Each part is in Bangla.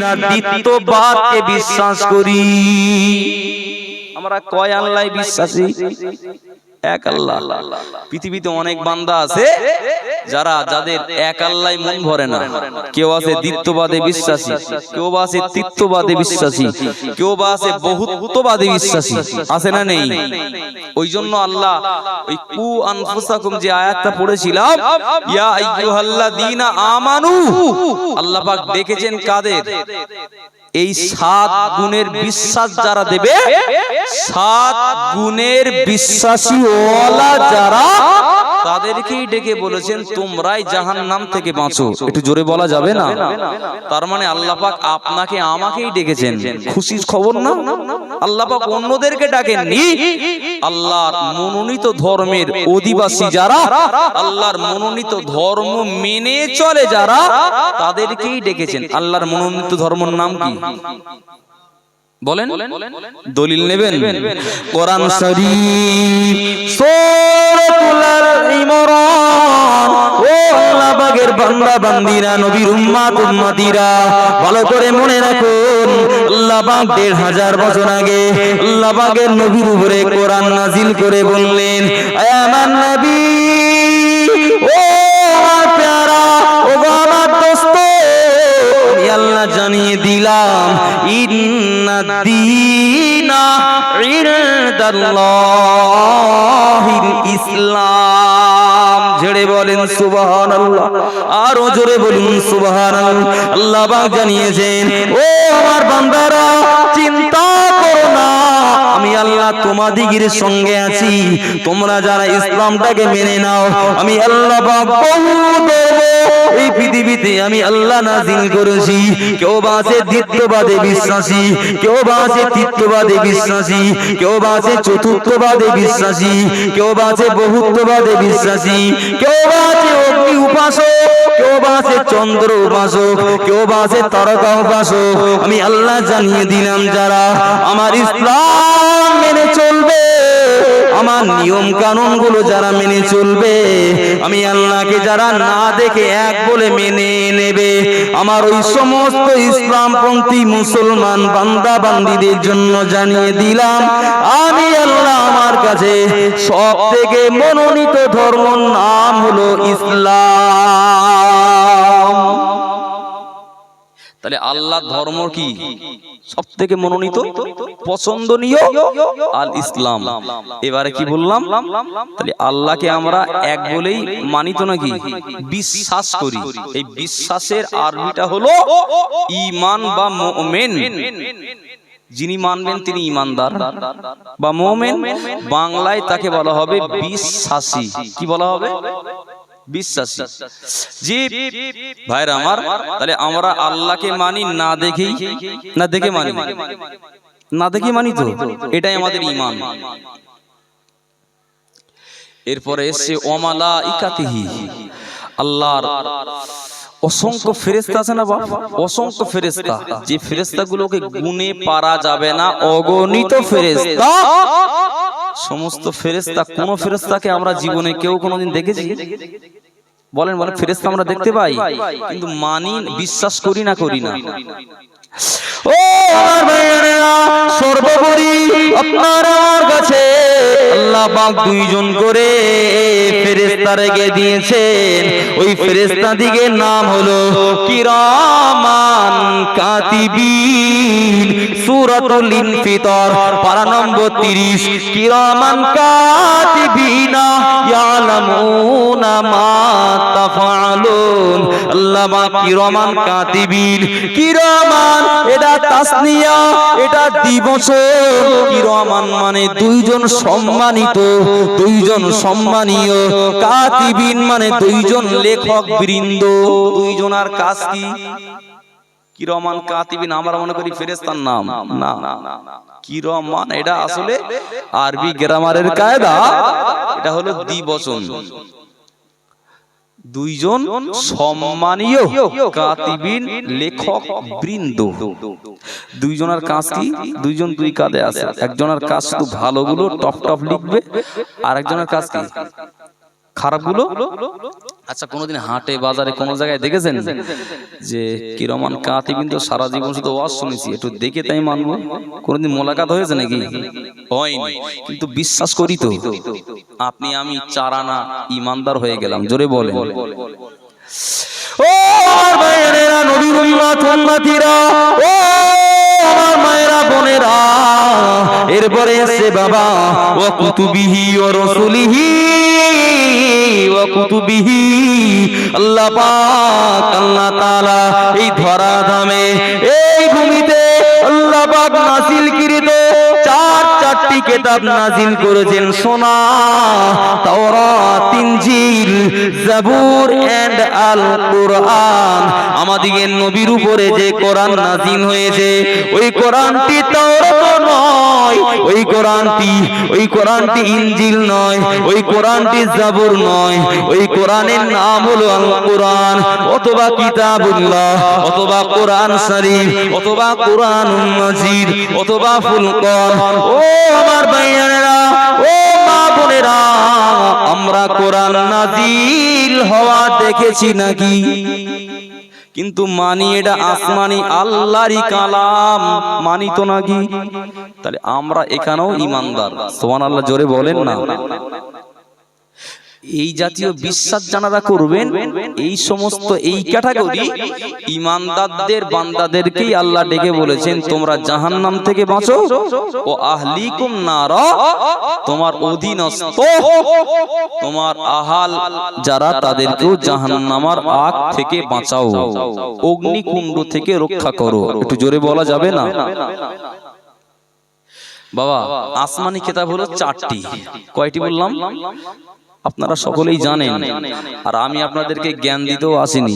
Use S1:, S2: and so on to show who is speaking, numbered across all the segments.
S1: না দ্বিতীয়বাদকে বিশ্বাস করি? আমরা কয় আল্লাহ বিশ্বাসী? এক আল্লাহ। পৃথিবীতে অনেক বান্দা আছে যাদের এক আল্লাহ মন ভরে না। কেউ আছে দ্বিতীয়বাদে বিশ্বাসী, কেউ আছে তৃতীয়বাদে বিশ্বাসী, কেউ বা আছে বহুত্ববাদে বিশ্বাসী। আছে না নেই? ওই জন্য আল্লাহ ওই কু আনফুসাকুম যে আয়াতটা পড়েছিলাম, ইয়া আইয়ুহাল্লাযীনা আমানু, আল্লাহ পাক ডেকেছেন কাদের? এই 7 গুণের বিশ্বাস যারা দেবে, 7 গুণের বিশ্বাসী ওয়ালা যারা, তাদেরকেই ডেকে বলেছেন তোমরাই জাহান্নাম থেকে বাঁচো। একটু জোরে বলা যাবে না? তার মানে আল্লাহ পাক আপনাকে আমাকেই ডেকেছেন। খুশির খবর না? আল্লাহ পাক অন্যদেরকে ডাকেননি। আল্লাহর মনোনীত ধর্মের অধিবাসী যারা, আল্লাহর মনোনীত ধর্ম মেনে চলে যারা, তাদেরকেই ডেকেছেন। আল্লাহর মনোনীত ধর্মের নাম কি বলেন? দলিল নেবেন? কোরআন শরীফ সূরাতুল ইমরান। ও আল্লাহ পাকের বান্দা বান্দিরা, নবীর উম্মত উম্মতিরা, ভালো করে মনে রাখুন, আল্লাহ পাক 1500 বছর আগে আল্লাহ পাকের নবীর উপরে কোরআন নাজিল করে বললেন, এ আমার নবী, ও আমার প্যারা, ও আমার দোস্ত, আমি আল্লাহ জানিয়ে দিলাম, ইন্নাদ-দীনা ইনদাল্লাহিল ইসলাম। জোরে বলেন সুবহানাল্লাহ, আরো জোরে বলুন সুবহানাল্লাহ। আল্লাহ পাক জানিয়েছেন, ও আমার বান্দারা, চিন্তা করো না, আমি আল্লাহ তোমাদিগের সঙ্গে আছি। তোমরা যারা ইসলামটাকে মেনে নাও, আমি আল্লাহ পাক বহুত এই পৃথিবীতে আমি আল্লাহ নাজিল করেছি। কেউ বা আছে দ্বিতীয়বাদে বিশ্বাসী, কেউ বা আছে তৃতীয়বাদে বিশ্বাসী, কেউ বা আছে চতুর্থবাদে বিশ্বাসী, কেউ বা আছে বহুত্ববাদে বিশ্বাসী, কেউ বা আছে অগ্নি উপাসক, কেউ বা আছে চন্দ্র উপাসক, কেউ বা আছে তারকা উপাসক। আমি আল্লাহ জানিয়ে দিলাম, যারা আমার ইসলাম মেনে চলবে, আমার নিয়ম কানুন গুলো যারা মেনে চলবে, আমি আল্লাহকে যারা না দেখে এক বলে মেনে নেবে, আমার ওই সমস্ত ইসলামপন্থী মুসলমান বান্দা বান্দীদের জন্য জানিয়ে দিলাম, আমি আল্লাহ আমার কাছে সব থেকে মনোনীত ধর্ম নাম হলো ইসলাম। তাহলে আল্লাহর ধর্ম কি সব থেকে মনোনীত পছন্দনীয়? আল ইসলাম। এবারে কি বললাম? তাহলে আল্লাহকে আমরা এক বলেই মানি তো নাকি? বিশ্বাস করি। এই বিশ্বাসের আরবিটা হলো ঈমান বা মুমিন। যিনি মানবেন তিনি ঈমানদার বা মুমিন। বাংলায় তাকে বলা হবে বিশ্বাসী। কি বলা হবে? বিশ্বাসী। জি ভাইরা আমার, তাহলে আমরা আল্লাহকে মানি না দেখেই, না দেখে মানি, না দেখে মানি তো, এটাই আমাদের ঈমান। এরপরে এসে ওয়ামালাইকাতিহি, আল্লাহর অসংখ্য ফেরেশতা আছে না বাবা? অসংখ্য ফেরেশতা, যে ফেরেশতাগুলোকে গুণে পারা যাবে না, অগণিত ফেরেশতা। সমস্ত ফেরেশতা, কোন ফেরেশতাকে আমরা জীবনে কেউ কোনোদিন দেখেছি? বলেন বলেন, ফেরেশতা আমরা দেখতে পাই, কিন্তু মানি, বিশ্বাস করি না, করি না। ও আমার ভাইয়েরা, সর্বোপরি আপনার আমার কাছে আল্লাহ পাক 2 জন করে ফেরেশতা রেখে দিয়েছেন। ওই ফেরেশতা দিকের নাম হলো কিরামান কাতিবিন। সূরাতুল ইনফিতার পারা নম্বর 30। কিরামান কাতিবিনা ইয়ালামুনা মা তাফআলুন। আল্লাহ পাক কিরামান কাতিবিন, কিরামান এটা তাসনিয়া, এটা দিবচন। কিরামান মানে 2 জন সম্মানিত, 2 জন সম্মানীয়। কাতিবিন মানে 2 জন লেখক বৃন্দ। 2 জনের কাজ কি? কিরামান কাতিবিন আমরা মনে করি ফেরেশতার নাম, না। কিরামান এটা আসলে আরবি গ্রামারের কায়দা, এটা হলো দ্বিবচন। 2 জন সম্মানীয় কাতিবিন লেখক বৃন্দ। 2 জনের কাজ কি? 2 জন 2 কাজে আছে। একজনের কাজ শুধু ভালোগুলো টপ টপ লিখবে, আর একজনের কাজ কি? খারাপগুলো। আচ্ছা কোনোদিন হাটে বাজারে কোনো জায়গায় দেখেছেন যে কিরমান কাতিবিন তো সারা জীবন শুধু ওয়াজ শুনেছি একটু দেখে তাই মানবো? কোনোদিন মোলাকাত হয়েছে নাকি? হয়নি, কিন্তু বিশ্বাস করি তো। আপনি আমি 4 আনা ইমানদার হয়ে গেলাম, জোরে বলেন। ও আমার ভাইয়েরা, নবীর উম্মত উম্মতিরা, ও আমার মায়েরা বোনেরা, এরপরে এসে বাবা ওয়া কুতুবিহি ওয়া রাসূলিহি ওয়া কুতুবিহি, আল্লাহ পাক আল্লাহ তাআলা এই ধরা ধামে এই ভূমিতে আল্লাহ পাক নাযিলকৃত চারটি কিতাব নাযিল করেছেন। সোনা, তাওরাত, ইনজিল, জাবুর এন্ড আল কোরআন। আমাদের নবীর উপরে যে কোরআন নাযিল হয়েছে ওই কোরআনটি তাওরাত নয়, ওই কোরআনটি ইনজিল নয়, ওই কোরআনটি জাবুর নয়, ওই কোরআনের নাম হলো আল কোরআন অথবা কিতাবুল্লাহ অথবা কোরআন শরীফ অথবা কোরআনুল মাজিদ অথবা ফুরকান। ও আমার ভাইয়েরা, ও মা বোনেরা, আমরা কোরআন নাযিল হওয়া দেখেছি নাকি? কিন্তু মানি এটা আসমানি আল্লাহরই কালাম, মানি তো নাকি? তাহলে আমরা এখানেও ইমানদার। সুবহানাল্লাহ, জোরে বলেন না। এই জাতীয় বিশ্বাস জানারা করবেন, এই সমস্ত এই ক্যাটাগরি ইমানদারদের বান্দাদেরকেই আল্লাহ ডেকে বলেছেন তোমরা জাহান্নাম থেকে বাঁচো ও আহলিকুম নারা, তোমার অধীনস্থ তোমার আহাল যারা তাদেরকেও জাহান্নামের আগ থেকে বাঁচাও, অগ্নিকুণ্ড থেকে রক্ষা করো। একটু জোরে বলা যাবে না? বাবা আসমানি কিতাব হলো 4টি। কয়টি বললাম? আপনারা সকলেই জানেন, আর আমি আপনাদেরকে জ্ঞান দিতেও আসিনি।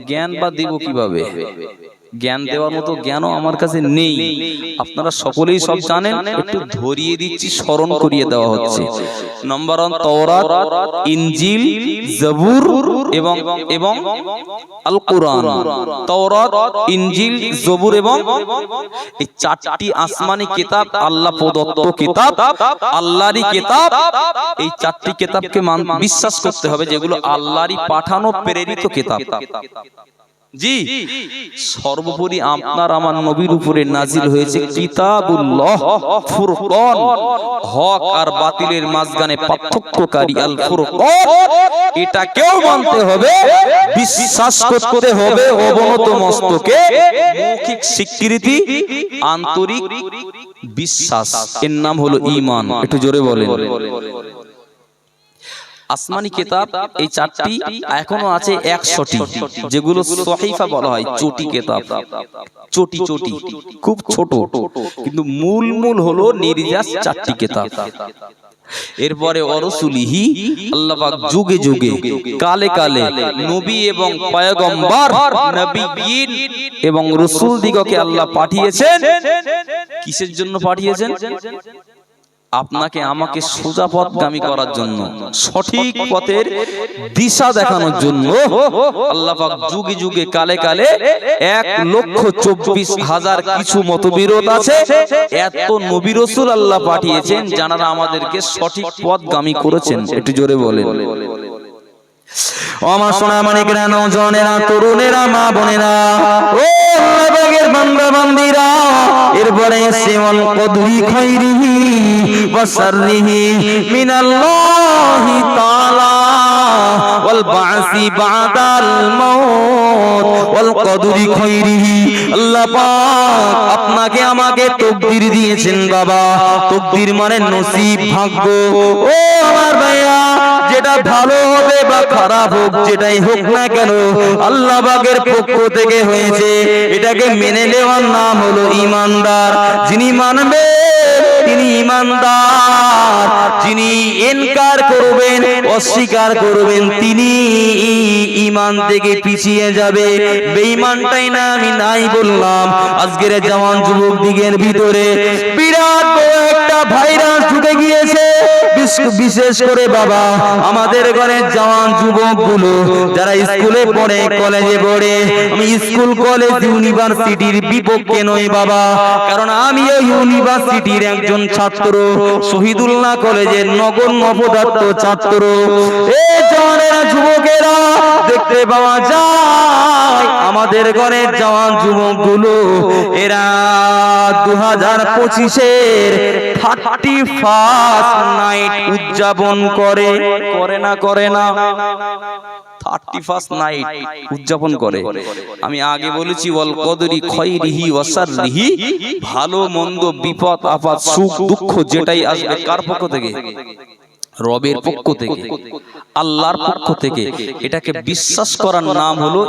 S1: জ্ঞান বা দিব কিভাবে? জ্ঞান দেওয়ার মতো জ্ঞানও আমার কাছে নেই। আপনারা সকলেই সব জানেন, একটু ধরিয়ে দিচ্ছি, স্মরণ করিয়ে দেওয়া হচ্ছে। নাম্বার 1 তাওরাত, ইনজিল, জাবুর এবং আল কোরআন। তাওরাত, ইনজিল, জাবুর এবং এই 4টি আসমানি কিতাব আল্লাহ প্রদত্ত কিতাব, আল্লাহরই কিতাব। এই 4টি কিতাবকে বিশ্বাস করতে হবে যেগুলো আল্লাহরই পাঠানো প্রেরিত কিতাব। জি, সর্বোপরি আপনার আমার নবীর উপরে নাজিল হয়েছে কিতাবুল্লাহ ফুরকান, হক আর বাতিলের মাঝখানে পার্থক্যকারী আল ফুরকান। এটাকেও মানতে হবে, বিশ্বাস করতে হবে অবনত মস্তকে, মৌখিক স্বীকৃতি, আন্তরিক বিশ্বাস, এর নাম হলো ঈমান। একটু জোরে বলেন। আসমানি কিতাব এই 4টি, এখনো আছে 100টি, যেগুলো সহিফা বলা হয়, চটি কিতাব, চটি খুব ছোট, কিন্তু মূল হলো নির্যাস 4টি কিতাব। এরপরে অরসুলিহি, আল্লাহ পাক যুগে যুগে কালে কালে নবী এবং পয়গম্বর, নবিয়্যিন এবং রাসূল দিগকে আল্লাহ পাঠিয়েছেন। কিসের জন্য পাঠিয়েছেন? আপনাকে আমাকে সোজা পথগামী করার জন্য, সঠিক পথের দিশা দেখানোর জন্য। আল্লাহ পাক যুগে যুগে কালে কালে 1,24,000 কিছু মতবিরোধ আছে, এত নবী রাসূল আল্লাহ পাঠিয়েছেন যারা আমাদেরকে সঠিক পথগামী করেছেন। একটু জোরে বলেন। আমার সোনা মানিকেরা, নওজওয়ানেরা, তরুণেরা, মা বোনেরা, ও আল্লাহর বান্দা বান্দিরা, এরপরে সিওয়াল কদরি খাইরিহি ওয়া শাররিহি মিনাল্লাহি তাআলা ওয়াল বাসি বাদাল মাউত ওয়াল কদরি খাইরিহি। আল্লাহ পাক আপনাকে আমাকে তাকদীর দিয়েছেন বাবা। তাকদীর মানে নসিব, ভাগ্য। ও আমার ভাইয়া, যেটা ভালো হবে বা খারাপ হোক, যেটাই হোক না কেন আল্লাহ পাকের পক্ষ থেকে হয়েছে, এটাকে মেনে নেওয়ার নাম হলো ইমানদার। যিনি মানবে তিনি ইমানদার, যিনি ইনকার করবেন, অস্বীকার করবেন, তিনি ঈমান থেকে পিছিয়ে যাবে। বেঈমানটাই না আমি নাই বললাম। আজকের জওয়ান যুবক দিগের ভিতরে বিরাট বড় একটা ভাইরাস ঢুকে গিয়েছে, বিশেষ করে বাবা আমাদের ঘরের জওয়ান যুবকগুলো যারা স্কুলে পড়ে, কলেজে পড়ে। আমি স্কুল কলেজ ইউনিভার্সিটির বিপক্ষে নই বাবা, কারণ আমি ওই ইউনিভার্সিটির একজন ছাত্র, শহীদুল্লাহ কলেজের নগণ্য অপদার্থ ছাত্র। এই জওয়ানেরা, যুবকেরা দেখতে পাওয়া যায় আমাদের ঘরের জওয়ান যুবকগুলো এরা 2025-এর 31st নাইট উদযাপন করে না 31st নাইট উদযাপন করে। আমি আগে বলেছি ওয়াল কদরি খায়রিহি ওয়া শাররিহি, ভালো মন্দ বিপদ আপদ সুখ দুঃখ যেটাই আসবে কার পক্ষ থেকে? রবের পক্ষ থেকে, আল্লাহর পক্ষ থেকে। এটাকে বিশ্বাস করার নাম হলো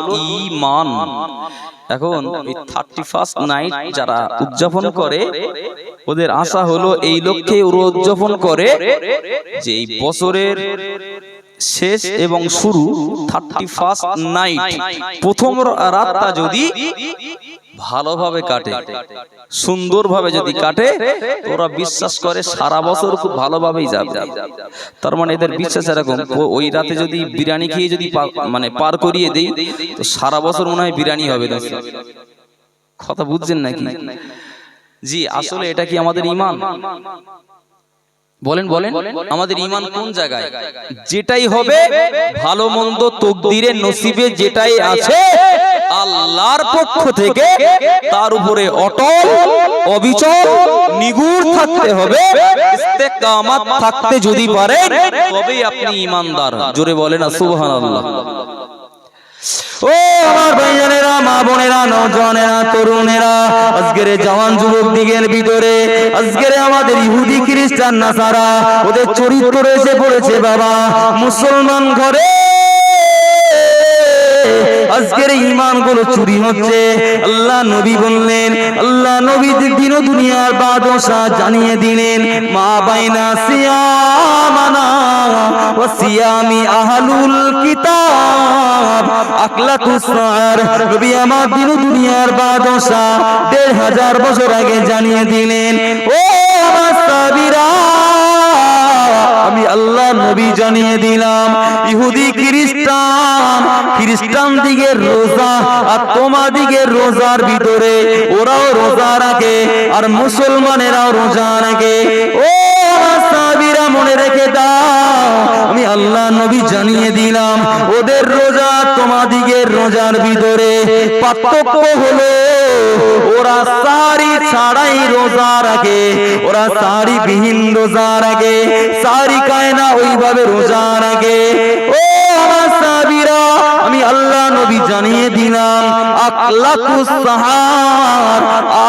S1: ঈমান। এখন এই 31st নাইট যারা উদযাপন করে, ওদের আশা হলো এই লক্ষ্যে ওরা উদযাপন করে যে এই বছরের শেষ এবং শুরু 31st নাইট, প্রথম রাতটা যদি ভালোভাবে কাটে, সুন্দরভাবে যদি কাটে, ওরা বিশ্বাস করে সারা বছর খুব ভালোভাবেই যাবে। তার মানে এদের বিশ্বাস এরকম, ওই রাতে যদি বিরিয়ানি খেয়ে যদি মানে পার করিয়ে দেই, তো সারা বছর মনে হয় বিরিয়ানি হবে না। কথা বুঝছেন নাকি? জি, আসলে এটা কি আমাদের ঈমান? বলেন আমাদের ঈমান কোন জায়গায়? যেটাই হবে ভালো মন্দ তকদিরে নসিবে যেটাই আছে আল্লাহর পক্ষ থেকে তার উপরে অটল অবিচল নিগুড় থাকতে হবে। ইস্তেকামাত থাকতে যদি পারেন তবেই আপনি ঈমানদার। জোরে বলেন না সুবহানাল্লাহ। ও আমার ভাইজানেরা, মা বোনেরা, নওজওয়ানেরা, তরুণেরা, আজকের জওয়ান যুবক দিগের ভিতরে আজকের আমাদের ইহুদি খ্রিস্টান নাসারা ওদের চরিত্র এসে পড়েছে বাবা। মুসলমান ঘরে আজকের ঈমান গুলো চুরি হচ্ছে। আল্লাহ নবী বললেন, আল্লাহ নবী দিন দুনিয়ার বাদশা জানিয়ে দিলেন, মা বাইনা সিয়ামানা ওয়া সিয়ামি আহলুল কিতাব আকলাতুস সার। নবী আমার দিন দুনিয়ার বাদশা 1500 বছর আগে জানিয়ে দিলেন, ও আমার সাহাবীরা, আমি আল্লাহ নবী জানিয়ে দিলাম, ইহুদি খ্রিস্টান দিগের রোজা আর তোমাদিগের রোজার ভিতরে ওরাও রোজা রাখে আর মুসলমানেরাও রোজা রাখে। ও সাহাবীরা, মনে রেখে দাও, আমি আল্লাহ নবী জানিয়ে দিলাম, ওদের রোজা তোমাদিগের রোজার ভিতরে পার্থক্য হলো ওরা সারি ছাড়াই রোজা রাখে, ওরা সারি বিহীন রোজা রাখে, সারি খায় না ওইভাবে রোজা রাখে। ও আমার সাহাবীরা, আমি আল্লাহ নবী জানিয়ে দিলাম আকলাকুস সাহার,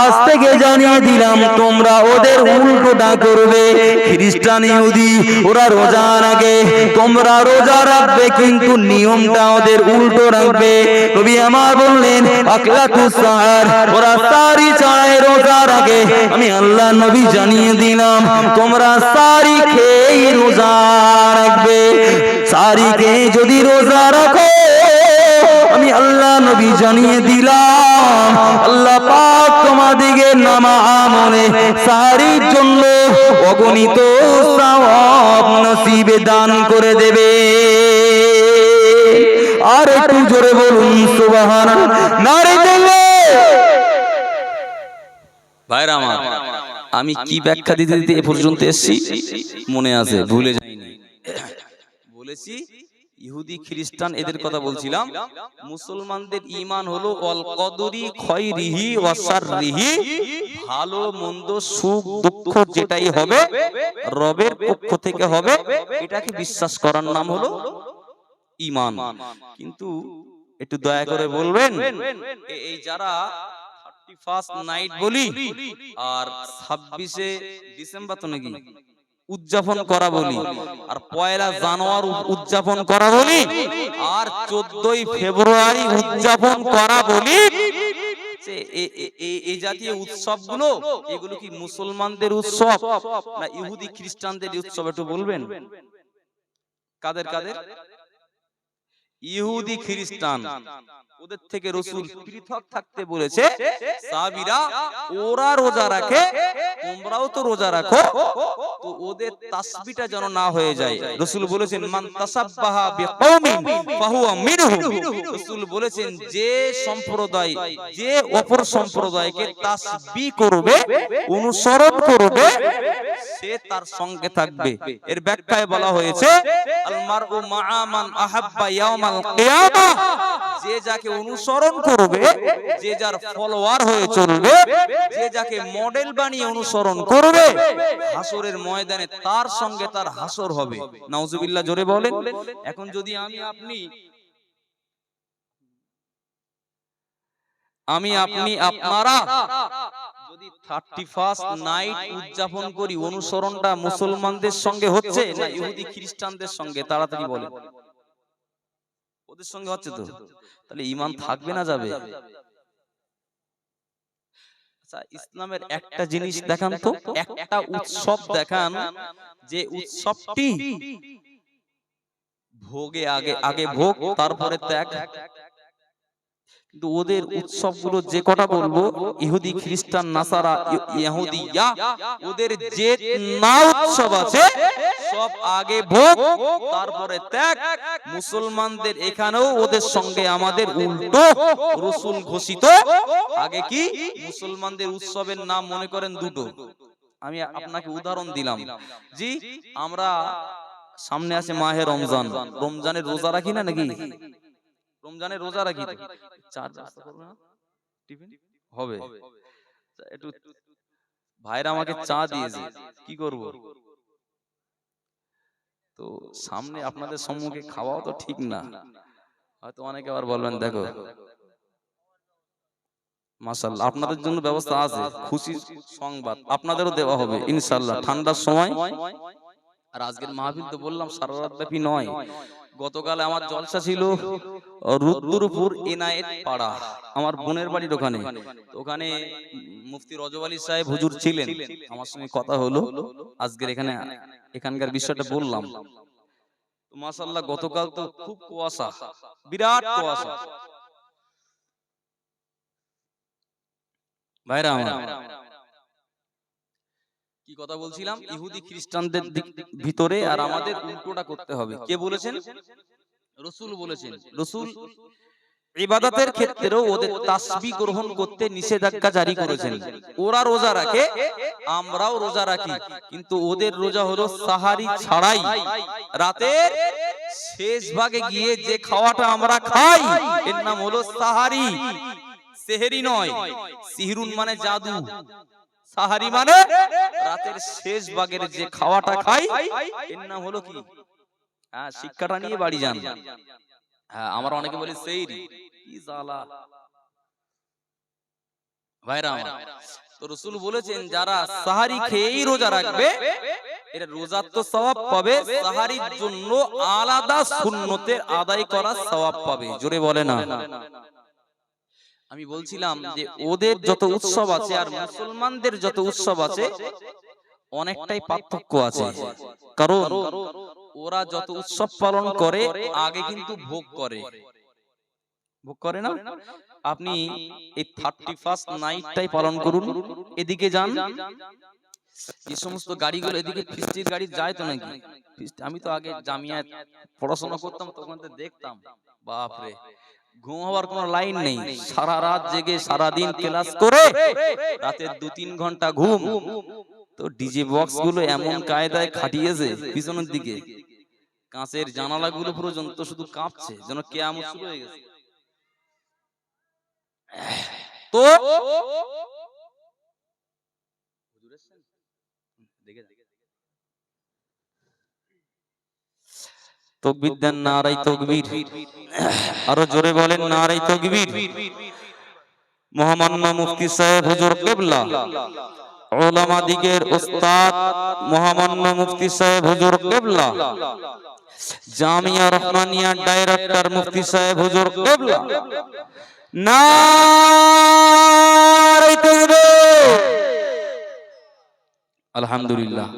S1: আজ থেকে জানিয়ে দিলাম তোমরা ওদের উল্টোটা করবে। খ্রিস্টান ইহুদি ওরা রোজা রাখে, তোমরা রোজা রাখবে কিন্তু নিয়মটা ওদের উল্টো রাখবে। নবী আমার বললেন আকলাকুস সাহার, ওরা সারি ছাড়াই রোজা রাখে। আমি আল্লাহ নবী জানিয়ে দিলাম তোমরা সারি খেয়ে রোজা রাখবে। সারি খেয়ে যদি রোজা রাখো, আমি আল্লাহ নবী জানিয়ে দিলাম আল্লাহ পাক তোমাদিকে নামা আমলে সারির জন্য অগণিত সওয়াব নসিবে দান করে দেবে। আর একটু জোরে বলুন সুবহানাল্লাহ, নারে তাকবীর। ভাইরা আমার, আমি কি ব্যাখ্যা দিতে দিতে এ পর্যন্ত এসেছি মনে আছে, ভুলে যাইনি। বলেছি ইহুদি খ্রিস্টান এদের কথা বলছিলাম। মুসলমানদের ঈমান হলো আল কদরি খায়রিহি ওয়া শাররিহি, ভালো মন্দ সুখ দুঃখ যেটাই হবে রবের পক্ষ থেকে হবে, এটাকে বিশ্বাস করার নাম হলো ঈমান। কিন্তু একটু দয়া করে বলবেন, এই যারা 31st নাইট বলি আর 26শে ডিসেম্বর তো নাকি উদযাপন করা বলি, আর 1 জানুয়ারি উদযাপন করা বলি, আর 14ই ফেব্রুয়ারি উদযাপন করা বলি, এই জাতীয় উৎসবগুলো এগুলো কি মুসলমানদের উৎসব না ইহুদি খ্রিস্টানদের উৎসব? একটু বলবেন কাদের কাদের? ইহুদি খ্রিস্টান, ওদের থেকে রাসূল পৃথক থাকতে বলেছে। সাহাবীরা ওরা রোজা রাখে, তোমরাও তো রোজা রাখো, তো ওদের তাসবিহটা যেন না হয়ে যায়। রাসূল বলেছেন মান তাসাব্বাহা বিকওমিন ফাহুয়া মিনহুম। রাসূল বলেছেন যে সম্প্রদায়, যে অপর সম্প্রদায়কে তাসবিহ করবে, অনুসরণ করবে, সে তার সঙ্গে থাকবে। এর ব্যাখ্যায় বলা হয়েছে আল মারউ মাআ মান আহাব্বা ইয়াউমাল কিয়ামাহ। যে যাকে অনুসরণ করবে, যে যার ফলোয়ার হয়ে চলবে, যে যাকে মডেল বানিয়ে অনুসরণ করবে, হাসরের ময়দানে তার সঙ্গে তার হাসর হবে। নাউজুবিল্লাহ, জোরে বলেন। এখন যদি আপনি আপনারা যদি 31st নাইট উদযাপন করি, অনুসরণটা মুসলমানদের সঙ্গে হচ্ছে না ইহুদি খ্রিস্টানদের সঙ্গে? তাড়াতাড়ি বলেন। ওদের সঙ্গে হচ্ছে তো, তাহলে ঈমান থাকবে না যাবে? আচ্ছা, ইসলামের একটা জিনিস দেখান তো, একটা উৎসব দেখান যে উৎসবটি ভোগে আগে ভোগ, তারপরে ত্যাগ। কিন্তু ওদের উৎসবগুলো যে কটা বলবো, ইহুদি খ্রিস্টান নাসারা ইহুদিয়া, ওদের যে না উৎসব আছে সব আগে ভোগ তারপরে ত্যাগ। মুসলমানদের এখানেও ওদের সঙ্গে আমাদের উল্টো। রাসূল ঘোষিত আগে কি? মুসলমানদের উৎসবের নাম মনে করেন দুটো। আমি আপনাকে উদাহরণ দিলাম। জি, আমরা সামনে আছে মাহে রমজান, রমজানের রোজা রাখি না নাকি? রমজানের রোজা রাখি তো, চার ব্যবস্থা করবে না? টিফিন হবে? একটু ভাইরা আমাকে চা দিয়েছে, কি করব? তো সামনে আপনাদের সম্মুখে খাওয়াও তো ঠিক না। হয়তো অনেকে আবার বলবেন দেখো, মাশাআল্লাহ আপনাদের জন্য ব্যবস্থা আছে, খুশি সংবাদ আপনাদেরও দেওয়া হবে ইনশাআল্লাহ ঠান্ডার সময়। আর আজকের মাহফিল তো বললাম সারা রাত ব্যাপী নয়। গতকাল আমার জলসা ছিল রুদ্রপুর এনায়েত পাড়া, আমার বোনের বাড়ির ওখানে। তো ওখানে মুফতি রজব আলী সাহেব হুজুর ছিলেন, আমার সঙ্গে কথা হলো। আজকের এখানকার বিষয়টা বললাম। তো মাশাআল্লাহ গতকাল তো খুব কুয়াশা, বিরাট কুয়াশা। ভাইরা আমার, কি কথা বলছিলাম? ইহুদি খ্রিস্টানদের ভিতরে আর আমাদের উল্টোটা করতে হবে। কে বলেছেন? রাসূল বলেছেন। রাসূল ইবাদতের ক্ষেত্রেও ওদের তাসবিহ গ্রহণ করতে নিষেধাজ্ঞা জারি করেছেন। ওরা রোজা রাখে, আমরাও রোজা রাখি, কিন্তু ওদের রোজা হলো সাহারি ছাড়াই রাতের শেষ ভাগে গিয়ে যে খাওয়াটা আমরা খাই এর নাম হলো সাহারি। সেহরি নয়, সিহরুন মানে জাদু, সাহারি মানে রাতের শেষ ভাগের যে খাওয়াটা খাই এর নাম হলো কি? হ্যাঁ, শিক্ষাটা নিয়ে বাড়ি যান। হ্যাঁ, আমরা অনেকে বলি সেহরি, কি জ্বালা ভাইরা আমার। তো রাসূল বলেছেন যারা সাহারি খেয়েই রোজা রাখবে এরা রোজার তো সওয়াব পাবে, সাহারির জন্য আলাদা সুন্নতের আদায় করার সওয়াব পাবে। জোরে বলে না। আমি বলছিলাম যে ওদের যত উৎসব আছে আর মুসলমানদের যত উৎসব আছে অনেকটাই পার্থক্য আছে। কারণ ওরা যত উৎসব পালন করে আগে কিন্তু ভোগ করে না। আপনি এই 31st নাইটটাই পালন করুন, এদিকে যান, যে সমস্ত গাড়িগুলো এদিকে ফিস্টির গাড়ি যায় তো নাকি? আমি তো আগে জামিয়ায় পড়াশোনা করতাম, তখন তো দেখতাম, বাপরে, ঘুম হওয়ার কোনো লাইন নেই। সারা রাত জেগে সারা দিন ক্লাস করে রাতে 2-3 ঘন্টা ঘুম। তো ডিজে বক্স গুলো এমন কায়দায় খাটিয়েছে পিছনের দিকে, কাঁচের জানালাগুলো পর্যন্ত শুধু কাঁপছে, যেন কিয়ামত শুরু হয়ে গেছে। তো তাকবীর দেন, নারায়ে তাকবীর। আরো জোরে বলেন নারায়ে তাকবীর। মহামান্য মুফতি সাহেব হুজুর কিবলা, উলামা দিগের উস্তাদ মহামান্য মুফতি সাহেব হুজুর কিবলা, জামিয়া রহমানিয়া ডাইরেক্টর মুফতি সাহেব হুজুর কিবলা, নারায়ে তাকবীর। আলহামদুলিল্লাহ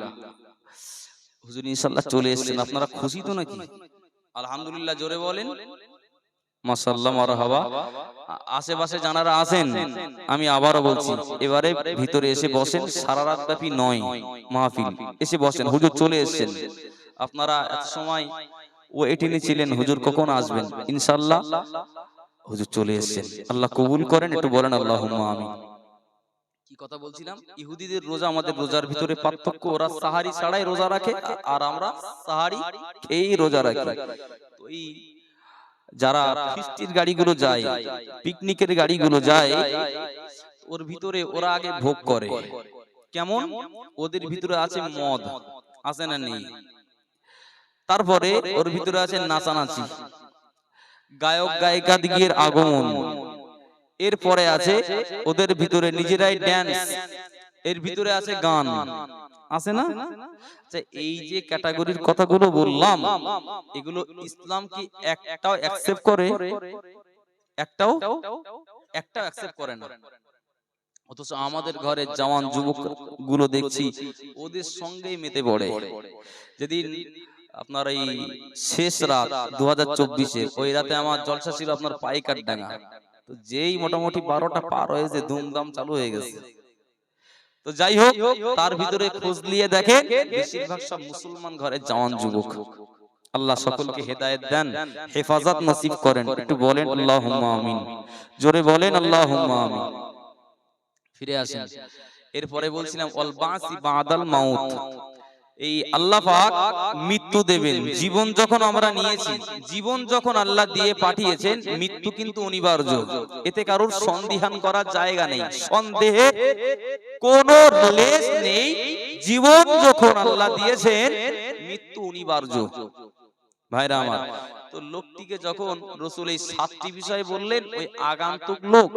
S1: হুজুর ইনশাআল্লাহ চলে এসেছেন, আপনারা খুশি তো নাকি? আলহামদুলিল্লাহ জোরে বলেন। মাশাআল্লাহ, মারহাবা। আশেপাশে যারা আছেন আমি আবারও বলছি, এবারে ভিতরে এসে বসেন, সারা রাত ব্যাপী নয় মাহফিল, এসে বসেন, হুজুর চলে এসেছেন। আপনারা এত সময় ওয়েটিংয়ে ছিলেন, হুজুর কখন আসবেন, ইনশাআল্লাহ হুজুর চলে এসেছেন। আল্লাহ কবুল করেন, একটু বলেন আল্লাহুম্মা আমিন। কি কথা বলছিলাম, ইহুদিদের রোজা আমাদের রোজার ভিতরে পার্থক্য, ওরা সাহারি ছাড়াই রোজা রাখে আর আমরা সাহারি খেয়েই রোজা রাখি। তো এই যারা ফিস্টির গাড়িগুলো যায়, পিকনিকের গাড়িগুলো যায়, ওর ভিতরে ওরা আগে ভোগ করে। কেমন? ওদের ভিতরে আছে মদ, আছে না নেই? তারপরে ওর ভিতরে আছে নাচানাচি, গায়ক গায়িকা দিগের আগমন, এরপরে আছে ওদের ভিতরে নিজেরাই ড্যান্স, এর ভিতরে আছে গান, আছে না? আচ্ছা, এই যে ক্যাটাগরির কথাগুলো বললাম, এগুলো ইসলাম কি একটাও অ্যাকসেপ্ট করে? একটাও অ্যাকসেপ্ট করে না। অথচ আমাদের ঘরের জওয়ান যুবক গুলো দেখছি ওদের সঙ্গেই মেতে পড়ে। যেদিন আপনার এই শেষ রাত 2024-এর, ওই রাতে আমার জলসা ছিল আপনার পাইকার ডাঙ্গা। তো যেই মোটামুটি 12টা পার হয়েছে, ধুমধাম চালু হয়ে গেছে। তো যাই হোক, তার ভিতরে খোঁজ নিয়ে দেখে বেশিরভাগ সব মুসলমান ঘরের জওয়ান যুবক। আল্লাহ সকলকে হেদায়েত দেন, হেফাজত নসিব করেন, একটু বলেন আল্লাহুম্মা আমিন, জোরে বলেন আল্লাহুম্মা আমিন। ফিরে আসেন। এরপরে বলছিলাম ওয়াল বাসি বাদাল মাউত, এই আল্লাহ পাক মৃত্যু দেবেন। জীবন যখন আমরা নিয়েছি, জীবন যখন আল্লাহ দিয়ে পাঠিয়েছেন, মৃত্যু কিন্তু অনিবার্য, এতে কারোর সন্দেহান করার জায়গা নেই, সন্দেহে কোনো লেশ নেই। জীবন যখন আল্লাহ দিয়েছেন, মৃত্যু অনিবার্য। ভাইরা আমার, তো লোকটিকে যখন রাসূল এই 7টি বিষয় বললেন, ওই আগন্তুক লোক,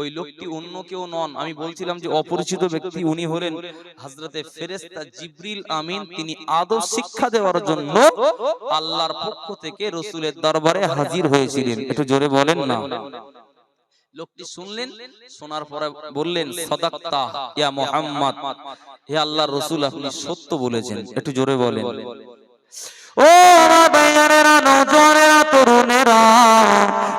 S1: ওই লোকটি অন্য কেউ নন, আমি বলছিলাম যে অপরিচিত ব্যক্তি, উনি হলেন হযরতে ফেরেশতা জিবরিল আমিন। তিনি আদব শিক্ষা দেওয়ার জন্য আল্লাহর পক্ষ থেকে রাসূলের দরবারে হাজির হয়েছিলেন। একটু জোরে বলেন না। লোকটি শুনলেন, শোনার পরে বললেন সাদাক্তা ইয়া মুহাম্মদ, হে আল্লাহর রাসূল, আপনি সত্য বলেছেন। একটু জোরে বলেন। ও আমার ভাইয়েরা, নওজোয়ানেরা, তরুণেরা,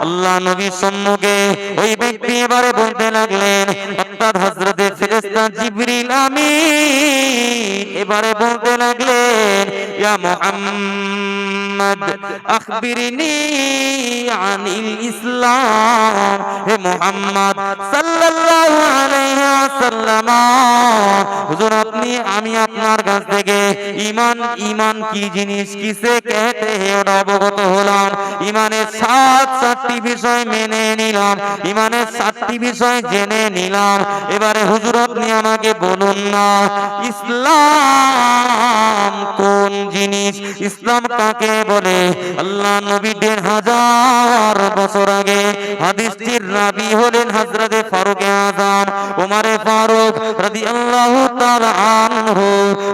S1: আল্লাহ নবীর সম্মুখে ওই ব্যক্তি এবারে বলতে লাগলেন, অর্থাৎ হযরতে ফেরেশতা জিবরিল আমিন এবারে বলতে লাগলেন, ইয়া মুহাম্মদ আখবিরনি আনিল ইসলাম, হে মুহাম্মদ সাল্লাল্লাহু আলাইহি ওয়াসাল্লাম, হুজুর আপনি, আমি আপনার কাছ থেকে ঈমান কি জিনিস, কিসে कहते हैं ওটা অবগত হলাম। ঈমানের 7টি বিষয় মেনে নিলাম, ঈমানের 7টি বিষয় জেনে নিলাম। এবারে হুজুর আপনি আমাকে বলুন না, ইসলাম কোন জিনিস, ইসলাম কাকে বলে? আল্লাহ নবী 1500 বছর আগে হাদিসটির রাবী হলেন হযরতে ফারুক আযম ওমরে ফারুক রাদিয়াল্লাহু তাআলা আনহু।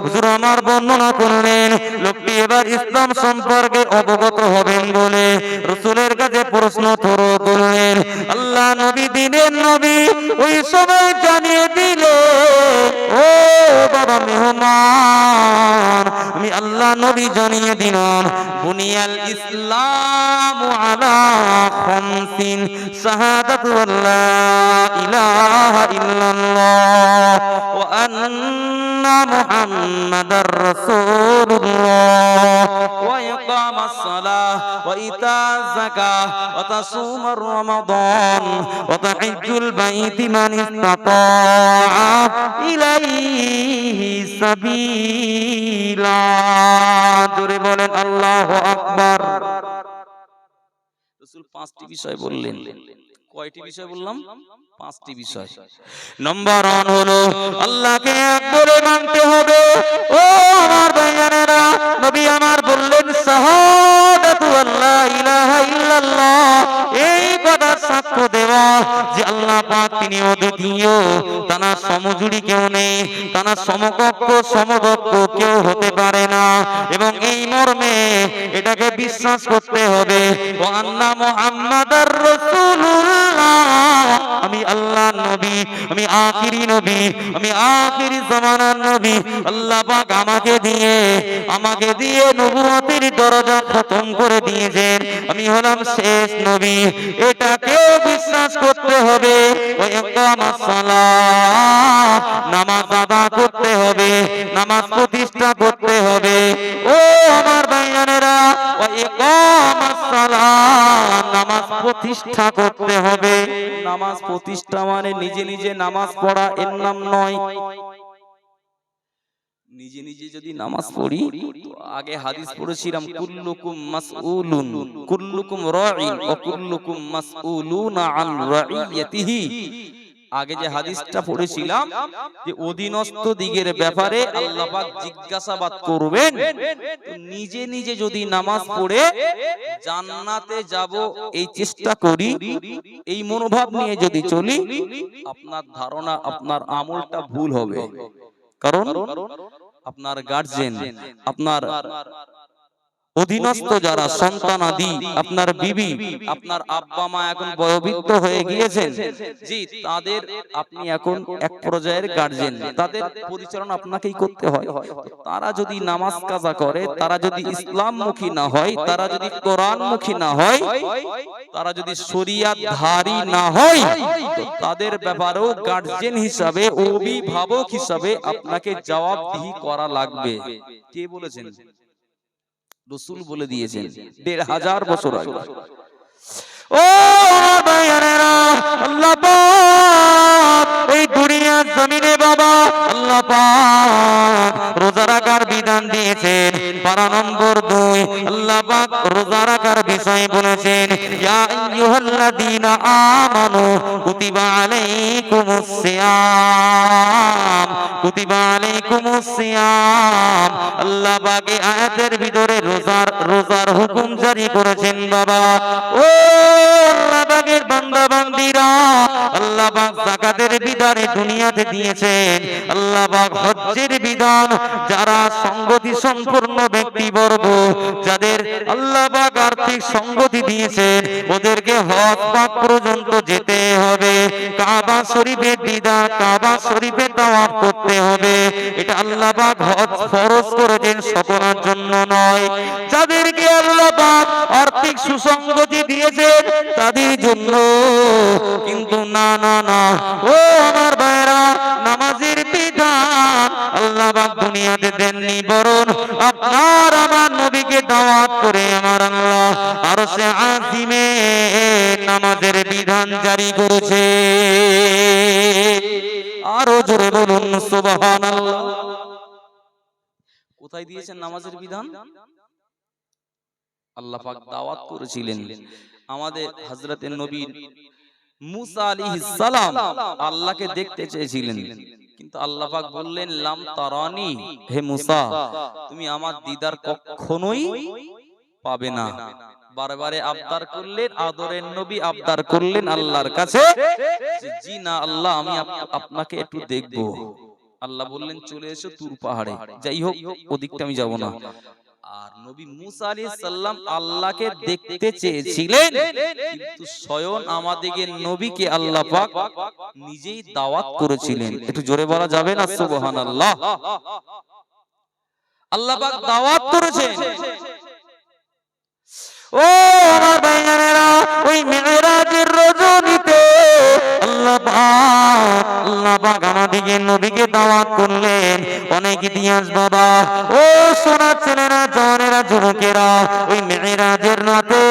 S1: হুজুর আমার বর্ণনা করলেন, লোকটি এবার ইসলাম সম্পর্কে অবগত হবেন বলে রাসূলের কাছে প্রশ্ন করলেন। আল্লাহ নবী, দিনের নবী, ওই সময় জানিয়ে দিলে, ও বাবা মেহমান, আমি আল্লাহ নবী জানিয়ে দিলাম, বুনিয়াল ইসলামু আলা খামসিন, শাহাদাতু আল্লা ইলাহা ইল্লাল্লাহ ওয়া আন্না মুহাম্মাদার রাসূলুল্লাহ ওয়া ইকামাস সালাহ ওয়া ইতাজ যাকাহ ওয়া তাসুমুর রমাদান ওয়া তাহিজ্জুল বাইতি মান ইসতাতা ইলাইহি সাবিলা। জোরে বলেন আল্লাহু আকবার। রাসূল 5টি বিষয় বললেন। কয়টি বিষয় বললাম? 5টি বিষয়। নাম্বার 1 হলো আল্লাহকে এক বলে মানতে হবে। ও আমার ভাইয়েরা, নবী আমার বললেন শাহাদাতু আল্লা ইলাহা ইল্লাল্লাহ, এই কথা
S2: সাক্ষ্য দেওয়া যে আল্লাহ পাক তিনি অদ্বিতীয়, তার সমজুড়ি কেউ নেই, তার সমকক্ষ সমদক্ষ কেউ হতে পারে না। এবং এই মর্মে এটাকে বিশ্বাস করতে হবে ও আন্না মুহাম্মাদার রাসূলুল্লাহ, আমি আল্লাহর নবী, আমি আখিরি নবী, আমি আখিরি জামানার নবী। আল্লাহ পাক আমাকে দিয়ে নবুয়তের দরজা খতম করে দিয়েছেন, আমি হলাম শেষ নবী। এটাকে বিশ্বাস করতে হবে। ওয়া ইকামাস সালাহ, নামাজ আদা করতে হবে, নামাজ প্রতিষ্ঠা করতে হবে। ও আমার ভাইয়ানেরা, ওয়া ইকামাস সালাহ, নামাজ প্রতিষ্ঠা করতে হবে।
S1: নামাজ প্রতিষ্ঠা মানে নিজে নিজে নামাজ পড়া এর নাম নয়। নিজে নিজে যদি নামাজ পড়ি, আগে হাদিস পড়েছিলাম কুল্লুকুম মাসউলুন কুল্লুকুম রাঈন ওয়া কুল্লুকুম মাসউলুনা আন রাঈয়াতিহি। আগে যে হাদিসটা পড়েছিলাম যে অধীনস্থ দিগের ব্যাপারে আল্লাহ পাক জিজ্ঞাসাবাদ করবেন। তো নিজে নিজে যদি নামাজ পড়ে জান্নাতে যাব এই চেষ্টা করি, এই মনোভাব নিয়ে যদি চলি, আপনার ধারণা আপনার আমলটা ভুল হবে। কারণ আপনার গার্জিয়ান, আপনার অধীনস্থ যারা সন্তানাদি, আপনার বিবি, আপনার আব্বা মা এখন বয়োবৃদ্ধ হয়ে গিয়েছেন, জি তাদের আপনি এখন এক পর্যায়ের গার্জিয়ান, তাদের পরিচালনা আপনাকেই করতে হয়। তারা যদি নামাজ কাজা করে, তারা যদি ইসলামমুখী না হয়, তারা যদি কোরআনমুখী না হয়, তারা যদি শরিয়াতধারী না হয়, তো তাদের ব্যাপারেও গার্জিয়ান হিসাবে, অভিভাবক হিসাবে আপনাকে জবাবদিহি করা লাগবে। কে বলেছেন? রাসূল বলে দিয়েছেন ১৫০০ বছর আগে।
S2: ও ভাইয়ারা, আল্লাহ পাক এই দুনিয়ার জমিনে বাবা আল্লাহ পাক রোজা রাখার বিধান দিয়েছেন। পারা নম্বর ২ আল্লাহ পাক রোজা রাখার বিষয় বলেছেন, ইয়া আইয়ুহাল্লাযীনা আমানু কুতিবা আলাইকুমুস সিয়াম, কুতিবা আলাইকুমুস সিয়াম। আল্লাহ পাক এই আয়াতের ভিতরে রোজার হুকুম জারি করেছেন বাবা। ও আল্লাহ পাকের বান্দা বান্দীরা, আল্লাহ পাক যাকাতের বিধান দুনিয়াতে দিয়েছেন, আল্লাহ পাক হজ্জের বিধান যারা সংগতি সম্পূর্ণ ব্যক্তিবর্গ, যাদের আল্লাহ পাক আর্থিক সংগতি দিয়েছেন, ওদেরকে হজ পাক পর্যন্ত যেতে হবে। কাবা শরীফের বিধান, কাবা শরীফে তাওয়াফ করতে হবে। এটা আল্লাহ পাক হজ ফরজ করেছেন, সকলের জন্য নয়। যাদেরকে আল্লাহ পাক আর্থিক সুসংগতি দিয়েছেন তাদের জন্য, কিন্তু না না না, ও আমার ভাইরা, নামাজের বিধান আল্লাহ পাক দুনিয়াতে দেননি, বরং আপনার আমার নবীকে দাওয়াত করে আমার আল্লাহ আরশে আজিমে নামাজের বিধান জারি করেছে। আরো জোরে বলুন সুবহানাল্লাহ।
S1: কোথায় দিয়েছেন নামাজের বিধান? আল্লাহ পাক দাওয়াত করেছিলেন। আমাদের হযরতে নবী মুসা আলাইহিস সালাম আল্লাহকে দেখতে চেয়েছিলেন, কিন্তু আল্লাহ পাক বললেন লাম তারানি, হে মুসা তুমি আমার দিদার কখনোই পাবে না। বারবারে আবদার করলেন, আদরের নবী আবদার করলেন আল্লাহর কাছে, জি না আল্লাহ, আমি আপনাকে একটু দেখব। আল্লাহ বললেন চলে এসো তুর পাহাড়ে। যাই হোক, ওদিকটা আমি যাব না। আর নবী মুসা আলাইহিস সালাম আল্লাহকে দেখতে চেয়েছিলেন, কিন্তু স্বয়ং আমাদের নবীকে আল্লাহ পাক নিজেই দাওয়াত করেছিলেন। একটু জোরে বলা যাবে না সুবহানাল্লাহ? আল্লাহ পাক দাওয়াত করেছেন।
S2: ও আমার ভাইয়েরা, ওই মিরাজের রজনীতে আল্লাহ পাক আমাদেরকে নবীকে দাওয়াত করলেন। অনেক ইতিহাস বাবা, ও সোনার ছেলেরা, জওয়ানেরা, যুবকেরা, ওই মিরাজের রাতে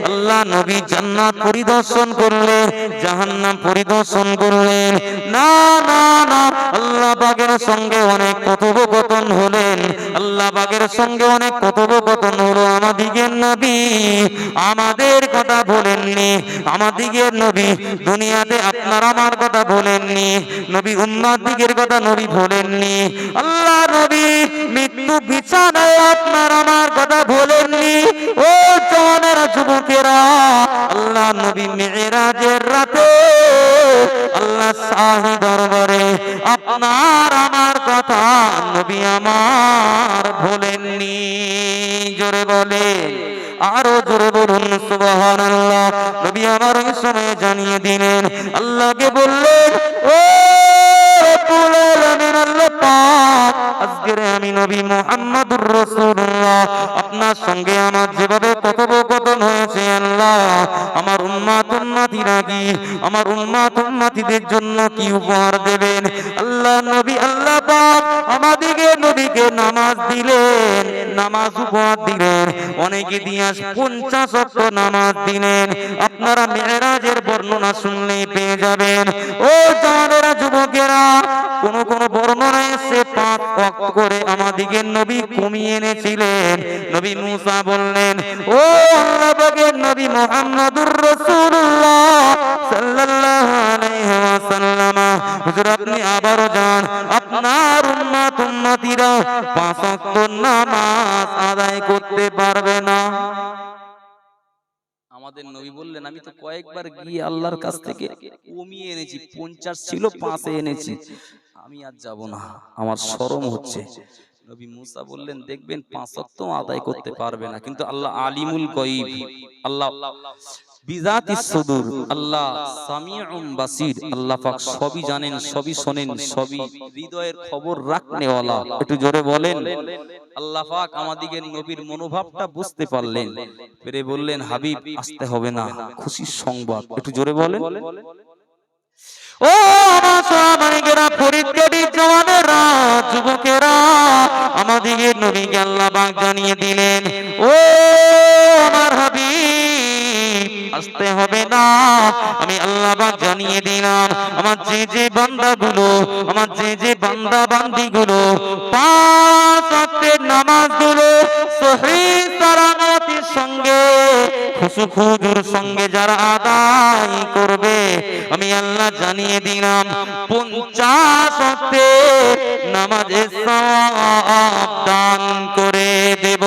S2: আল্লাহ নবী জান্নাত পরিদর্শন করলেন, জাহান্নাম পরিদর্শন করলেন। না না না, আল্লাহ পাকের সঙ্গে অনেক কথোপকথন হলেন, আল্লাহ পাকের সঙ্গে অনেক কথোপকথন হলো। আমাদিগের নবী আমাদের কথা বলেননি, আমাদিগের নবী দুনিয়াতে আপনার আমার কথা বলেননি, নবী উম্মতদিগের কথা নবী বলেননি। আল্লাহ নবী মৃত্যু বিছানায় আপনার আমার কথা বলেননি। ও জওয়ানেরা যুবকেরা, আল্লাহ নবী মেরাজের রাতে আল্লাহ শাহী দরবারে আপনার আমার কথা নবী আমার ভোলেননি। জোরে বলেন, আরো জোরে বলুন সুবহানাল্লাহ। নবী আমার ওই সময় জানিয়ে দিলেন, আল্লাহকে বললেন, ও রব্বুল আলামিন, আল্লাহ পাক, আজকের আমি নবী মুহাম্মদুর রাসূলুল্লাহ আপনার সঙ্গে আমার যেভাবে কথোপকথন হয়েছে, আল্লাহ আমার উম্মতিরা কি, আমার উম্মতিদের জন্য কি উপহার দেবেন? আল্লাহ নবী, আল্লাহ পাক আমাদেরকে নবীকে নামাজ দিলেন, নামাজ উপহার দিলেন। অনেকে দিয়ে 50 ওয়াক্ত নামাজ দিলেন। আপনারা মেরাজের বর্ণনা শুনলেই পেয়ে যাবেন। ও জওয়ানেরা যুবকেরা, কোন কোন বর্ণনা এসে 5 ওয়াক্ত করে আমাদেরকে নবী কমিয়ে এনেছিলেন। নবী মুসা বললেন, ও আল্লাহ পাকের নবী মুহাম্মদুর রাসূলুল্লাহ সাল্লাল্লাহু আলাইহি ওয়াসাল্লাম, হুজুর আপনি আবারো যান, আপনার উম্মতিরা 5 ওয়াক্ত নামাজ আদায় করতে পারবে না।
S1: আমাদের নবী বললেন, আমি তো কয়েকবার গিয়ে আল্লাহর কাছ থেকে কমিয়ে এনেছি, 50 ছিল 5 এ এনেছি, আমি আর যাব না, আমার শরম হচ্ছে। নবী মুসা বললেন, দেখবেন 5 ওয়াক্ত আদায় করতে পারবে না, কিন্তু আল্লাহ আলিমুল গায়ব, আল্লাহ বিজাতিস সুদূর, আল্লাহ সামিউম বাসির, আল্লাহ পাক সবই জানেন, সবই শোনেন, সবই হৃদয়ের খবর রাখনেওয়ালা। একটু জোরে বলেন। আল্লাহ পাক আমাদিকে নবীর মনোভাবটা বুঝতে পারলেন, পেরে বললেন, হাবিব আসতে হবে না, খুশির সংবাদ। একটু জোরে বলেন।
S2: ও আমার সামানিকেরা, ফরিদকারী জওয়ানেরা যুবকেরা, আমাদেরকে নবীকে আল্লাহ পাক জানিয়ে দিলেন, ও আমার হাবিব আসতে হবে না, আমি আল্লাহ পাক জানিয়ে দিলাম, আমার যে যে বান্দাগুলো, আমার যে যে বান্দা বান্দিগুলো 5 ওয়াক্তের নামাজগুলো সহিহ সালামতের সঙ্গে খুশুখুজুর সঙ্গে যারা আদায় করবে, আমি আল্লাহ জানিয়ে দিলাম 50 ওয়াক্তের নামাজের সওয়াব দান করে দেব।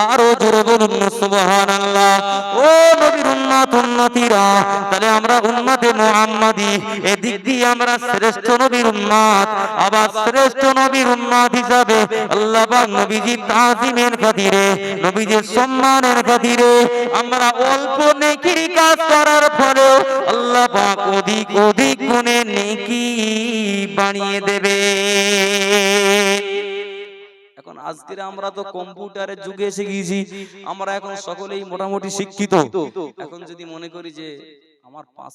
S2: আরো জোরে বলুন সুবহানাল্লাহ। ও নবীর উম্মতিরা, তাহলে আমরা উম্মতে মুহাম্মাদি, এদিক দিয়ে আমরা শ্রেষ্ঠ নবীর উম্মত। আবার শ্রেষ্ঠ নবীর উম্মত হিসাবে আল্লাহ পাক নবীজির তাজিমের খাতিরে, নবীজির সম্মানের খাতিরে আমরা অল্প নেকির কাজ করার ফলে আল্লাহ পাক অধিক অধিক গুণে নেকি বাড়িয়ে দেবে।
S1: এখন আজকের আমরা তো কম্পিউটারের যুগে এসে গিয়েছি, আমরা এখন সকলেই মোটামুটি শিক্ষিত। এখন যদি মনে করি যে আমার 5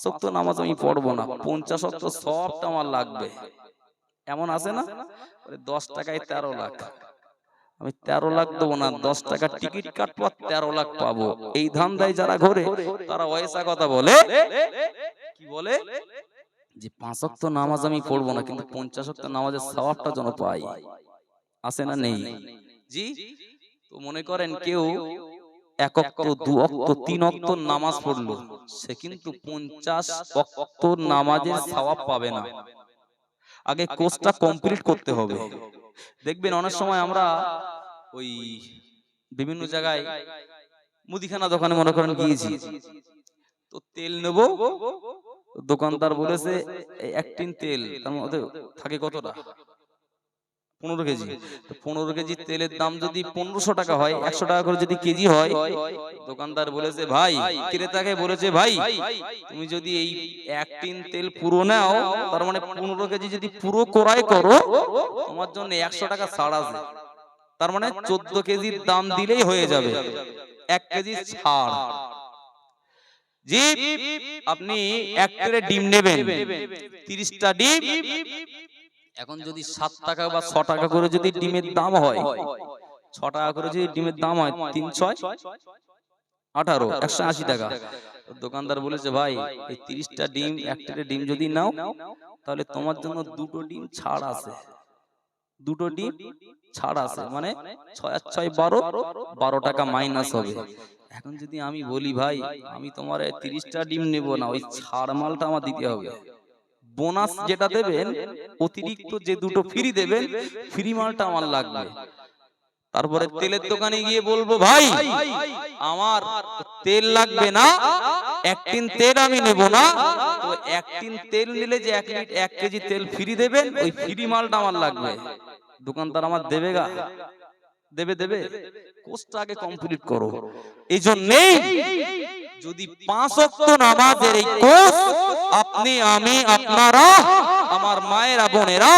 S1: ওয়াক্ত নামাজ আমি পড়বো না, 50 ওয়াক্ত সবটা আমার লাগবে, এমন আছে না? 10 টাকায় 13 লাখ, আমি 13 লাখ দেবো না, 10 টাকার টিকিট কাটবো, 13 লাখ পাবো। এই ধান্দায় যারা ঘোরে তারা ওইসা কথা বলে, কি বলে যে 5 ওয়াক্ত নামাজ আমি পড়বো না, কিন্তু 50 ওয়াক্ত নামাজের সওয়াবটা যেন পাই। আছে না নেই? জি। তো মনে করেন কেউ 1 ওয়াক্ত, 2 ওয়াক্ত, 3 ওয়াক্ত নামাজ পড়লো, সে কিন্তু 50 ওয়াক্ত নামাজের সওয়াব পাবে না। আগে কোর্সটা কমপ্লিট করতে হবে। দেখবেন অনেক সময় আমরা ওই বিভিন্ন জায়গায় মুদিখানা দোকানে মনে করেন গিয়েছি, তো তেল নেব, দোকানদার বলেছে 1 টিন তেল, তার মধ্যে থাকে কতটা, 15 কেজি। তো 15 কেজি তেলের দাম যদি 1500 টাকা হয়, 100 টাকা করে যদি কেজি হয়, দোকানদার বলেছে ভাই, ক্রেতাকে বলেছে ভাই, তুমি যদি এই 1 টিন তেল পুরো নাও, তার মানে 15 কেজি যদি পুরো ক্রয় করো, তোমার জন্য 100 টাকা ছাড় আছে, তার মানে 14 কেজির দাম দিলেই হয়ে যাবে, 1 কেজি ছাড়। জি, আপনি 1 ট্রে ডিম নেবেন, 30টা ডিম, এখন যদি 7 টাকা বা 6 টাকা করে যদি ডিমের দাম হয়, 6 টাকা করে যদি ডিমের দাম হয়, 3 6 18, 180 টাকা। দোকানদার বলেছে ভাই, এই 30টা ডিম, 1 ট্রে ডিম যদি নাও, তাহলে তোমার জন্য 2টো ডিম ছাড় আছে, 2টো ডিম ছাড় আছে, মানে 6 আর 6 12, 12 টাকা মাইনাস হবে। এখন যদি আমি বলি ভাই, আমি তোমার 30টা ডিম নেব না, ওই ছাড় মালটা আমার দিতে হবে, বোনাস যেটা দেবেন, অতিরিক্ত যে 2টো ফ্রি দেবেন, ফ্রি মালটা আমার লাগবে, তারপরে তেলের দোকানে গিয়ে বলবো ভাই আমার তেল লাগবে না, 1 টিন তেল আমি নেব না, তো 1 টিন তেল নিলে যে 1 কেজি তেল ফ্রি দেবেন, ওই ফ্রি মালটা আমার লাগবে। দোকানদার আমার দেবে গা? দেবে। কোর্সটা আগে কমপ্লিট করো। এই জন্যই যদি 5 ওয়াক্ত নামাজের এই কোর্স আপনি, আমি, আপনারা, আমার মায়েরা, বোনেরা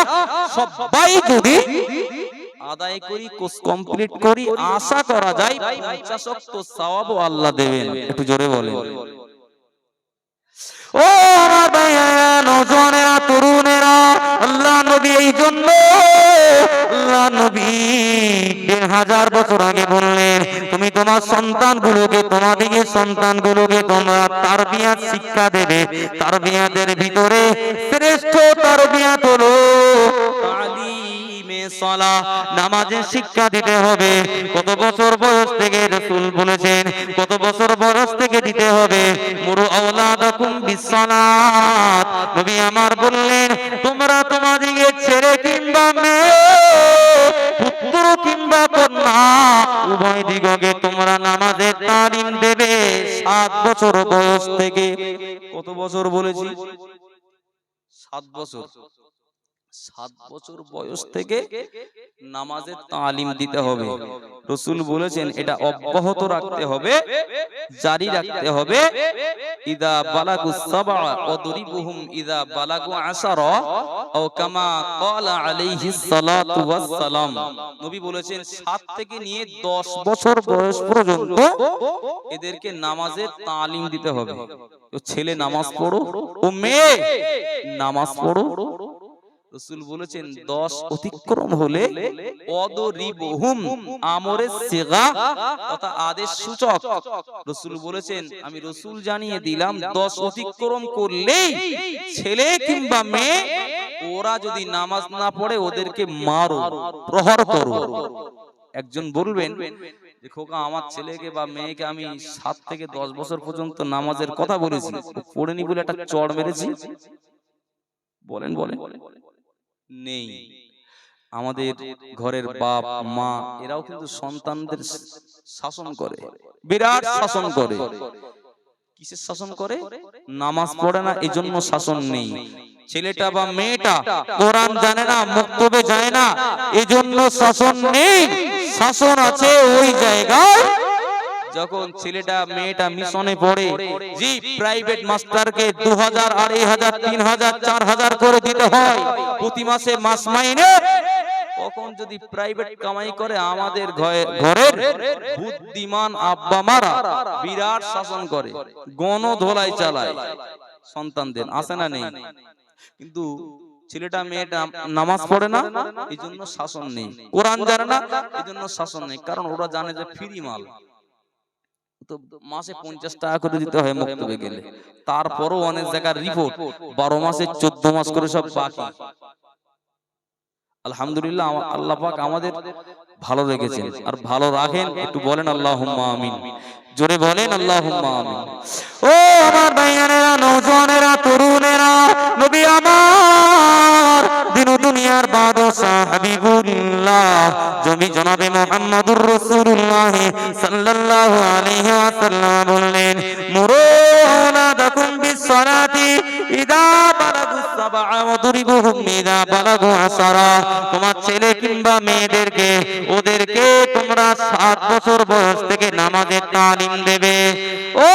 S1: সবাই যদি আদায় করি, কোর্স কমপ্লিট করি, আশা করা যায় 50 ওয়াক্ত সওয়াবও আল্লাহ দেবেন। একটু জোরে বলেন।
S2: ও আমার ভাইয়েরা, নওজওয়ানেরা, তরুণেরা, আল্লাহ নবী এই জন্য আল্লাহ নবী 1000 বছর আগে বললেন, তুমি তোমার সন্তানগুলোকে, তোমাদের সন্তানগুলোকে তোমরা তারবিয়াত শিক্ষা দেবে। তারবিয়াতের ভিতরে শ্রেষ্ঠ তারবিয়াত হলো তালিমে সালাহ, নামাজের শিক্ষা দিতে হবে। কত বছর বয়স থেকে রাসূল বলেছেন, কত বছর বয়স থেকে দিতে হবে? মুরু আওলাদাকুম বিসসালাত, নবী আমার বললেন তোমরা তোমাদের ছেলে কিংবা মেয়ে, পুত্র কিংবা কন্যা, উভয় দিগকে তোমরা নামাজের তালিম দেবে 7 বছর বয়স থেকে।
S1: কত বছর বলেছি? 7 বছর। 7 বছর বয়স থেকে নামাজের তালিম দিতে হবে। রাসূল বলেছেন এটা অব্যাহত রাখতে হবে, জারি রাখতে হবে। ইদা বালাগুস সাবআ ওয়াদরিবুহুম ইদা বালাগু 10 ও কামা ক্বালা আলাইহিস সালাতু ওয়াস সালাম। নবী বলেছেন 7 থেকে নিয়ে 10 বছর বয়স পর্যন্ত এদেরকে নামাজের তালিম দিতে হবে। তো ছেলে নামাজ পড়ো, ও মেয়ে নামাজ পড়ো। রাসূল বলেছেন 10 অতিক্রম হলে ওয়াদরিবুহুম, আমরের সিগা তথা আদেশ সূচক। রাসূল বলেছেন আমি রাসূল জানিয়ে দিলাম 10 অতিক্রম করলেই ছেলে কিংবা মেয়ে ওরা যদি নামাজ না পড়ে ওদেরকে মারো, প্রহার করো। একজন বলবেন যে খোকা আমার ছেলেকে বা মেয়েকে আমি 7 থেকে 10 বছর পর্যন্ত নামাজের কথা বলেছি, পড়েনি বলে একটা চড় মেরেছি। বলেন নেই। আমাদের ঘরের বাপ মা এরাও কিন্তু সন্তানদের শাসন করে, বিরাট শাসন করে। কিসের শাসন করে? নামাজ পড়ে না এজন্য শাসন নেই। ছেলেটা বা মেয়েটা কোরআন জানে না, মুক্তবে যায় না, এজন্য শাসন নেই। শাসন আছে ওই জায়গায় যখন ছেলেটা মেয়েটা মিশনে পড়ে, জি প্রাইভেট মাস্টারকে 2000, 2500, 3000, 4000 করে দিতে হয় প্রতি মাসে মাস মাইনে। কখন যদি প্রাইভেট কামাই করে আমাদের ঘরের বুদ্ধিমান আব্বা মারা বিরাট শাসন করে, গণধোলাই চালায় সন্তানদের। আসে না নেই? কিন্তু ছেলেটা মেয়েটা নামাজ পড়ে না এজন্য শাসন নেই, কোরআন জানে না এজন্য শাসন নেই। কারণ ওরা জানে যে ফ্রি মাল, তো মাসে 50 টাকা করে দিতে হয় মুক্তবে গেলে। তারপরও অনেক জায়গার রিপোর্ট 12 মাসে 14 মাস করে সব বাকি। আলহামদুলিল্লাহ, আল্লাহ পাক আমাদের ভালো রেখেছেন আর ভালো রাখেন। একটু বলেন আল্লাহুম্মা আমিন, জোরে বলেন আল্লাহুম্মা আমিন।
S2: ও আমার ভাইয়েরা, নওজওয়ানেরা, তরুণেরা, নবী আমার দিন দুনিয়ার বাদশা হাবিবুল্লাহ জমি জনাবে মুহাম্মদুর রাসূলুল্লাহ সাল্লাল্লাহু আলাইহি ওয়াসাল্লাম বললেন মুরু আওলাদাকুম বিসসালাতি ইদা বালাগুস সাবআ ওয়াদরিবুহুম ইদা বালাগু 10। তোমার ছেলে কিংবা মেয়েদেরকে ওদেরকে তোমরা 7 বছর বয়স থেকে নামাজের তালিম দেবে। ও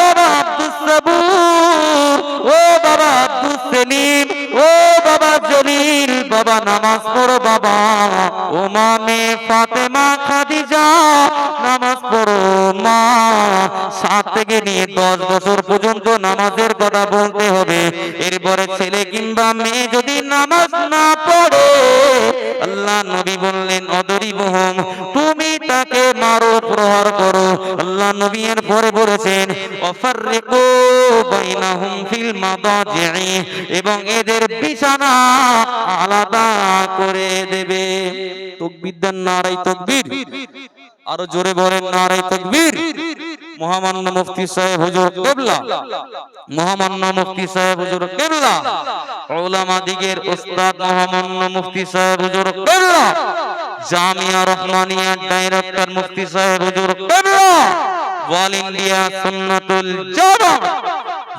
S2: বাবা আব্দুস সাবুর, ও বাবা আব্দুস সেলিম, ও বাবা জলিল, বাবা নামাজ পড়ো বাবা। ও মা মেয়ে ফাতেমা খাদিজা নামাজ পড়ো মা। 7 থেকে নিয়ে 10 বছর পর্যন্ত নামাজের কথা বলতে হবে। এরপরে ছেলে কিংবা মেয়ে যদি নামাজ না পড়ে, আল্লাহ নবী বললেন অদরিবহুম, তুমি তাকে মারো, প্রহার করো। আল্লাহ নবী এর পরে বলেছেন ওয়াফাররিকু বাইনাহুম ফিল মাদাজি'i, এবং এদের বিছানা আলাদা করে দেবে। তাকবীর দেন, নারে তাকবীর। আরো জোরে বলেন নারে তাকবীর। মহামান্য মুফতি সাহেব হুজুর কিবলা, মহামান্য মুফতি সাহেব হুজুর কিবলা, উলামা দিগের উস্তাদ মহামান্য মুফতি সাহেব হুজুর কিবলা জামিয়া রহমানিয়া ডাইরেক্টর মুফতি সাহেব হুজুর কিবলা ওয়াল ইন্ডিয়া সুন্নাতুল জামাত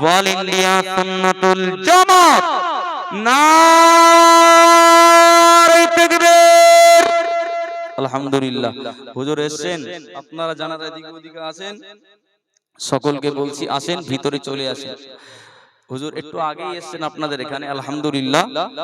S2: ওয়াল ইন্ডিয়া সুন্নাতুল জামাত নারে তাকবীর।
S1: আলহামদুলিল্লাহ। হুজুর এসেছেন, আপনারা জানার এদিকে ওদিকে আছেন, সকলকে বলছি আসেন, ভিতরে চলে আসেন। হুজুর একটু আগেই এসেছেন আপনাদের এখানে, আলহামদুলিল্লাহ।